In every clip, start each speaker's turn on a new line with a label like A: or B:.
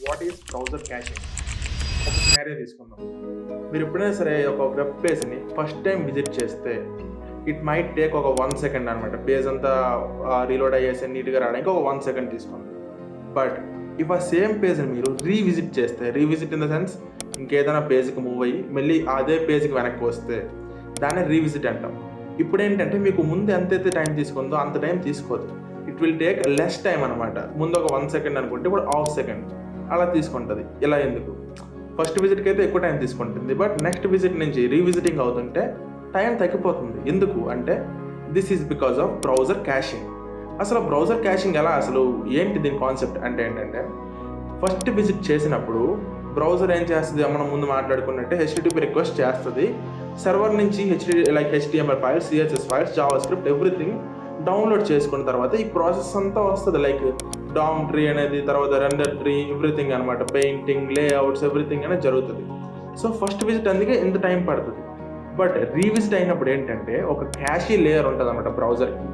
A: What is browser cashing? ఒక scenario తీసుకుందాం. మీరు ఎప్పుడైనా సరే ఒక వెబ్ పేజ్ని ఫస్ట్ టైం విజిట్ చేస్తే ఇట్ మైట్ టేక్ ఒక 1 సెకండ్ అనమాట. పేజ్ అంతా రీలోడ్ అయ్యేసి నీట్గా రావడానికి ఒక 1 సెకండ్ తీసుకుంది. బట్ ఇఫ్ ఆ సేమ్ పేజ్ని మీరు రీవిజిట్ చేస్తే, రీవిజిట్ ఇన్ ద సెన్స్ ఇంకేదైనా పేజ్కి మూవ్ అయ్యి మళ్ళీ అదే పేజ్కి వెనక్కి వస్తే దాన్ని రీవిజిట్ అంటాం. ఇప్పుడు ఏంటంటే మీకు ముందు ఎంతైతే టైం తీసుకుందో అంత టైం తీసుకోదు. It will take less time అనమాట. ముందు ఒక 1 సెకండ్ అనుకుంటే ఇప్పుడు ½ సెకండ్ అలా తీసుకుంటుంది. ఇలా ఎందుకు? ఫస్ట్ విజిట్కి అయితే ఎక్కువ టైం తీసుకుంటుంది, బట్ నెక్స్ట్ విజిట్ నుంచి రీవిజిటింగ్ అవుతుంటే టైం తగ్గిపోతుంది. ఎందుకు అంటే this is because of browser cashing. అసలు బ్రౌజర్ క్యాషింగ్ ఎలా, అసలు ఏంటి దీని కాన్సెప్ట్ అంటే ఏంటంటే, ఫస్ట్ విజిట్ చేసినప్పుడు బ్రౌజర్ ఏం చేస్తుంది, మనం ముందు మాట్లాడుకున్నట్టే HTTP రిక్వెస్ట్ చేస్తుంది. సర్వర్ నుంచి HTML files, CSS files, Java script everything download చేసుకున్న తర్వాత ఈ ప్రాసెస్ అంతా వస్తుంది. లైక్ డామ్ ట్రీ అనేది, తర్వాత రెండర్ ట్రీ, ఎవ్రీథింగ్ అనమాట. పెయింటింగ్, లేఅవుట్స్ ఎవ్రీథింగ్ అనేది జరుగుతుంది. సో ఫస్ట్ విజిట్ అందుకే ఇంత టైం పడుతుంది. బట్ రీవిజిట్ అయినప్పుడు ఏంటంటే ఒక క్యాషీ లేయర్ ఉంటుంది అనమాట బ్రౌజర్కి.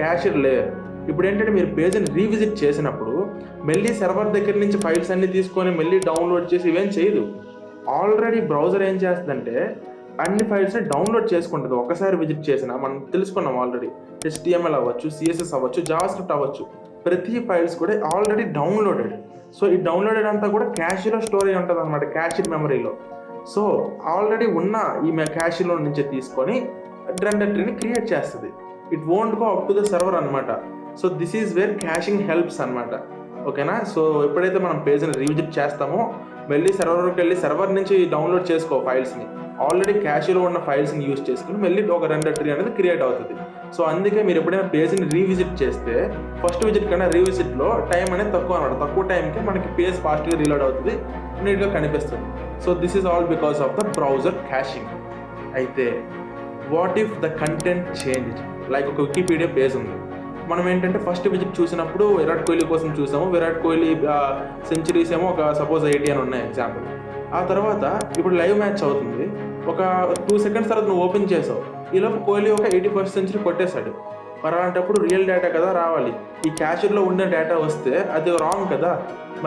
A: క్యాషియర్ లేయర్ ఇప్పుడు ఏంటంటే మీరు పేజ్ని రీవిజిట్ చేసినప్పుడు మళ్ళీ సర్వర్ దగ్గర నుంచి ఫైల్స్ అన్ని తీసుకొని మళ్ళీ డౌన్లోడ్ చేసి ఇవేం చేయదు. ఆల్రెడీ బ్రౌజర్ ఏం చేస్తుందంటే అన్ని ఫైల్స్ని డౌన్లోడ్ చేసుకుంటుంది. ఒకసారి విజిట్ చేసినా మనం తెలుసుకున్నాం ఆల్రెడీ. HTML అవ్వచ్చు, CSS అవ్వచ్చు, జావా స్క్రిప్ట్ అవ్వచ్చు, ప్రతి ఫైల్స్ కూడా ఆల్రెడీ డౌన్లోడెడ్. సో ఈ డౌన్లోడెడ్ అంతా కూడా క్యాషీలో స్టోర్ అయి ఉంటుంది అనమాట, క్యాషీ మెమరీలో. సో ఆల్రెడీ ఉన్న ఈ క్యాషీలో నుంచి తీసుకొని రెండర్ ట్రీని క్రియేట్ చేస్తుంది. It won't go up to the server అనమాట. So this is where caching helps అనమాట. ఓకేనా? సో ఎప్పుడైతే మనం పేజ్ని రీవిజిట్ చేస్తామో మళ్ళీ సర్వర్కి వెళ్ళి సర్వర్ నుంచి డౌన్లోడ్ చేసుకో ఫైల్స్ని, ఆల్రెడీ క్యాషీలో ఉన్న ఫైల్స్ని యూజ్ చేసుకుని మళ్ళీ ఒక రెండర్ ట్రీ అనేది క్రియేట్ అవుతుంది. సో అందుకే మీరు ఎప్పుడైనా పేజ్ని రీవిజిట్ చేస్తే ఫస్ట్ విజిట్ కన్నా రీవిజిట్లో టైం అనేది తక్కువ అనమాట. తక్కువ టైంకి మనకి పేజ్ ఫాస్ట్గా రీలోడ్ అవుతుంది, నీట్గా కనిపిస్తుంది. So this is all because of the browser caching. అయితే what if the content change? Like ఒక వికీపీడియా పేజ్ ఉంది. మనం ఏంటంటే ఫస్ట్ విజిట్ చూసినప్పుడు విరాట్ కోహ్లీ కోసం చూసాము. విరాట్ కోహ్లీ సెంచరీస్ ఏమో ఒక సపోజ్ 80 అని ఉన్నాయి ఎగ్జాంపుల్. ఆ తర్వాత ఇప్పుడు లైవ్ మ్యాచ్ అవుతుంది. ఒక 2 సెకండ్స్ తర్వాత నువ్వు ఓపెన్ చేసావు, ఈలోపు కోహ్లీ ఒక 81st సెంచరీ కొట్టేశాడు. మరి అలాంటప్పుడు రియల్ డేటా కదా రావాలి. ఈ క్యాషర్లో ఉండే డేటా వస్తే అది రాంగ్ కదా.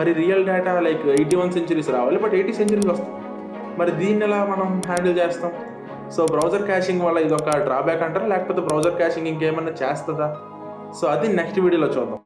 A: మరి రియల్ డేటా లైక్ 81 సెంచరీస్ రావాలి, బట్ 80 సెంచరీస్ వస్తుంది. మరి దీన్ని ఎలా మనం హ్యాండిల్ చేస్తాం? సో బ్రౌజర్ క్యాషింగ్ వల్ల ఇది ఒక డ్రాబ్యాక్ అంటారా, లేకపోతే బ్రౌజర్ క్యాషింగ్ ఇంకేమన్నా చేస్తుందా? సో అది నెక్స్ట్ వీడియోలో చూద్దాం.